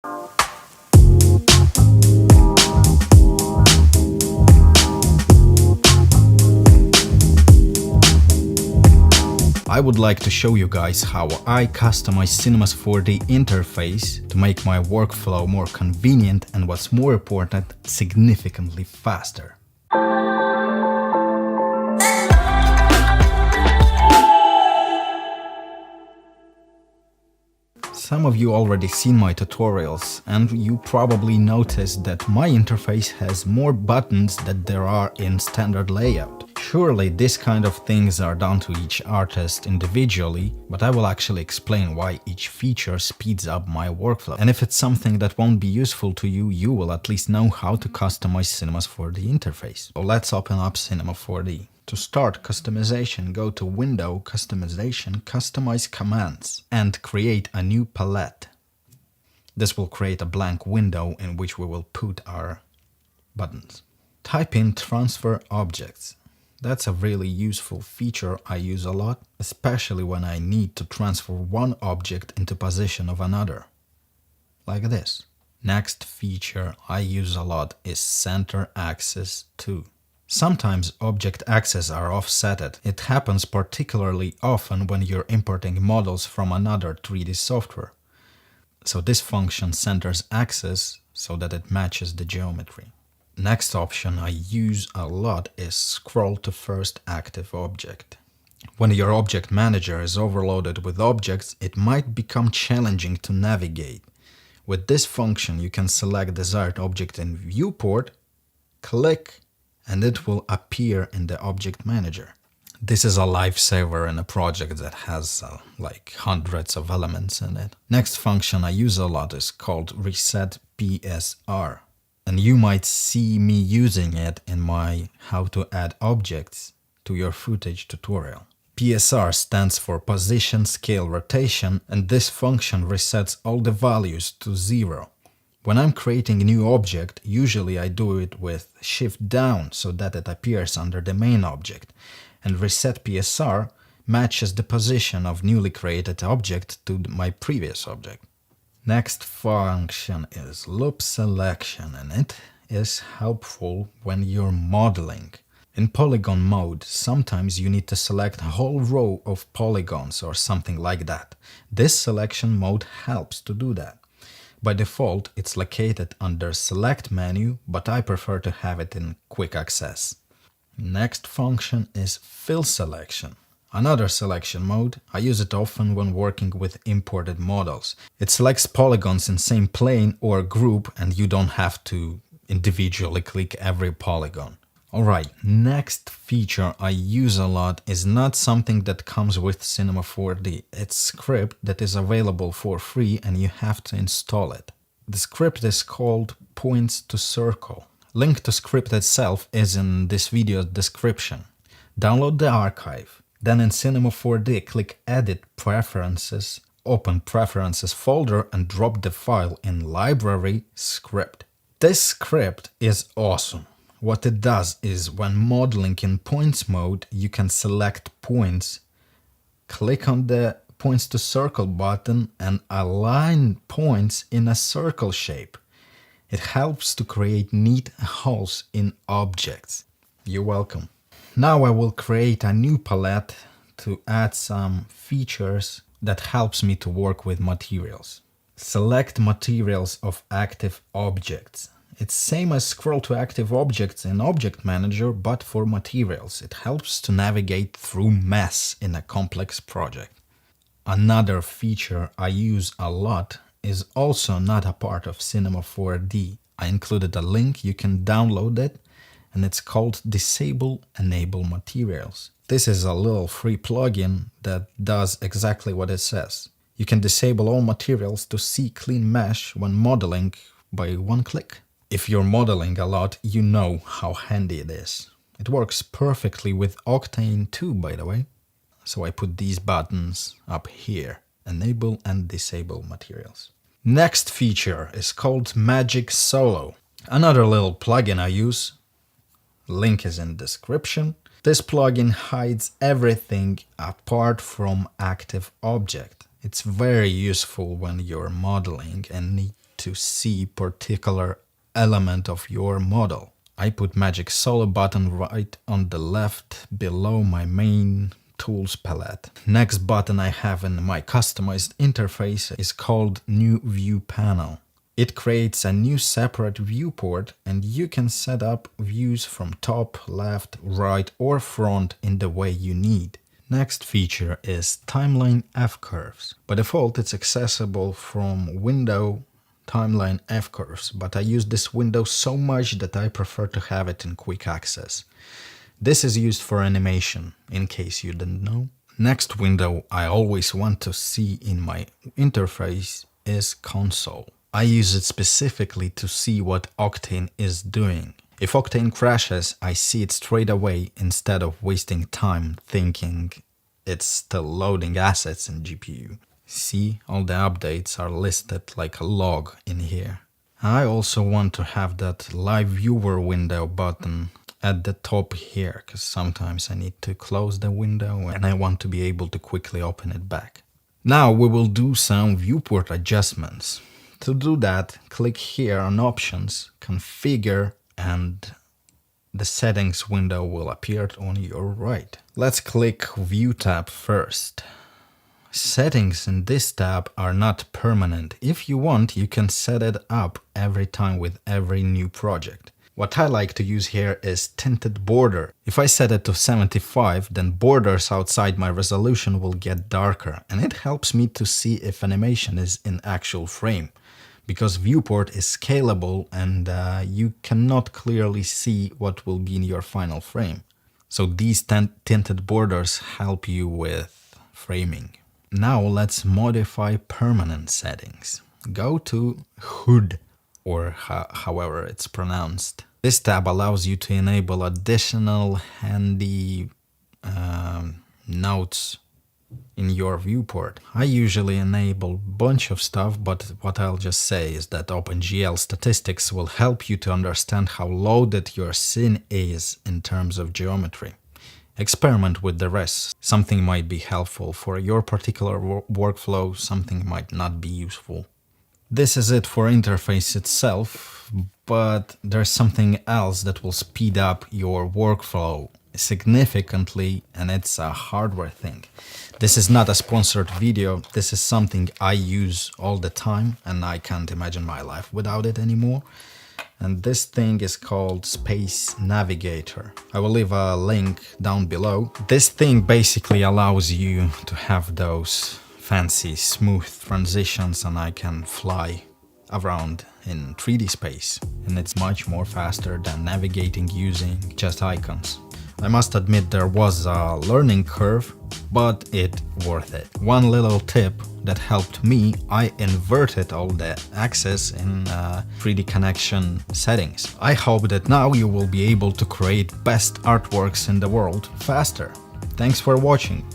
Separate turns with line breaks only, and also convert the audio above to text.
I would like to show you guys how I customize Cinemas 4D interface to make my workflow more convenient and, what's more important, significantly faster. Some of you already seen my tutorials, and you probably noticed that my interface has more buttons than there are in standard layout. Surely this kind of things are done to each artist individually, but I will actually explain why each feature speeds up my workflow. And if it's something that won't be useful to you, you will at least know how to customize Cinemas 4D interface. So let's open up Cinema 4D. To start customization, go to Window, Customization, Customize Commands, and create a new palette. This will create a blank window in which we will put our buttons. Type in Transfer Objects. That's a really useful feature I use a lot, especially when I need to transfer one object into position of another. Like this. Next feature I use a lot is Center Axis 2. Sometimes object axes are offsetted. It happens particularly often when you're importing models from another 3D software. So this function centers axes so that it matches the geometry. Next option I use a lot is Scroll to First Active Object. When your object manager is overloaded with objects, it might become challenging to navigate. With this function you can select desired object in Viewport, click, and it will appear in the object manager. This is a lifesaver in a project that has like hundreds of elements in it. Next function I use a lot is called Reset PSR. And you might see me using it in my How to Add Objects to Your Footage tutorial. PSR stands for Position Scale Rotation, and this function resets all the values to 0. When I'm creating a new object, usually I do it with Shift down so that it appears under the main object, and Reset PSR matches the position of newly created object to my previous object. Next function is Loop Selection, and it is helpful when you're modeling. In polygon mode, sometimes you need to select a whole row of polygons or something like that. This selection mode helps to do that. By default, it's located under Select menu, but I prefer to have it in Quick Access. Next function is Fill Selection. Another selection mode. I use it often when working with imported models. It selects polygons in same plane or group, and you don't have to individually click every polygon. Alright, next feature I use a lot is not something that comes with Cinema 4D. It's a script that is available for free and you have to install it. The script is called Points to Circle. Link to script itself is in this video's description. Download the archive. Then in Cinema 4D click Edit Preferences, open Preferences folder and drop the file in Library Script. This script is awesome. What it does is when modeling in points mode, you can select points, click on the Points to Circle button and align points in a circle shape. It helps to create neat holes in objects. You're welcome. Now I will create a new palette to add some features that helps me to work with materials. Select materials of active objects. It's same as Scroll to Active Objects in Object Manager, but for materials. It helps to navigate through mess in a complex project. Another feature I use a lot is also not a part of Cinema 4D. I included a link, you can download it, and it's called Disable Enable Materials. This is a little free plugin that does exactly what it says. You can disable all materials to see clean mesh when modeling by one click. If you're modeling a lot, you know how handy it is. It works perfectly with Octane too, by the way. So I put these buttons up here. Enable and disable materials. Next feature is called Magic Solo. Another little plugin I use. Link is in description. This plugin hides everything apart from active object. It's very useful when you're modeling and need to see particular element of your model. I put Magic Solo button right on the left below my main tools palette. Next button I have in my customized interface is called New View Panel. It creates a new separate viewport and you can set up views from top, left, right or front in the way you need. Next feature is Timeline F-Curves. By default it's accessible from Window Timeline F-Curves, but I use this window so much that I prefer to have it in quick access. This is used for animation, in case you didn't know. Next window I always want to see in my interface is Console. I use it specifically to see what Octane is doing. If Octane crashes, I see it straight away instead of wasting time thinking it's still loading assets in GPU. See, all the updates are listed like a log in here. I also want to have that Live Viewer window button at the top here, because sometimes I need to close the window and I want to be able to quickly open it back. Now we will do some viewport adjustments. To do that, click here on Options, Configure, and the Settings window will appear on your right. Let's click View tab first. Settings in this tab are not permanent. If you want, you can set it up every time with every new project. What I like to use here is Tinted Border. If I set it to 75, then borders outside my resolution will get darker, and it helps me to see if animation is in actual frame. Because viewport is scalable and you cannot clearly see what will be in your final frame. So these tinted borders help you with framing. Now let's modify permanent settings. Go to HUD, or however it's pronounced. This tab allows you to enable additional handy notes in your viewport. I usually enable a bunch of stuff, but what I'll just say is that OpenGL statistics will help you to understand how loaded your scene is in terms of geometry. Experiment with the rest. Something might be helpful for your particular workflow, something might not be useful. This is it for interface itself, but there's something else that will speed up your workflow significantly, and it's a hardware thing. This is not a sponsored video, this is something I use all the time and I can't imagine my life without it anymore. And this thing is called Space Navigator. I will leave a link down below. This thing basically allows you to have those fancy smooth transitions, and I can fly around in 3D space. And it's much more faster than navigating using just icons. I must admit there was a learning curve, but it worth it. One little tip that helped me, I inverted all the axes in 3D connection settings. I hope that now you will be able to create best artworks in the world faster. Thanks for watching.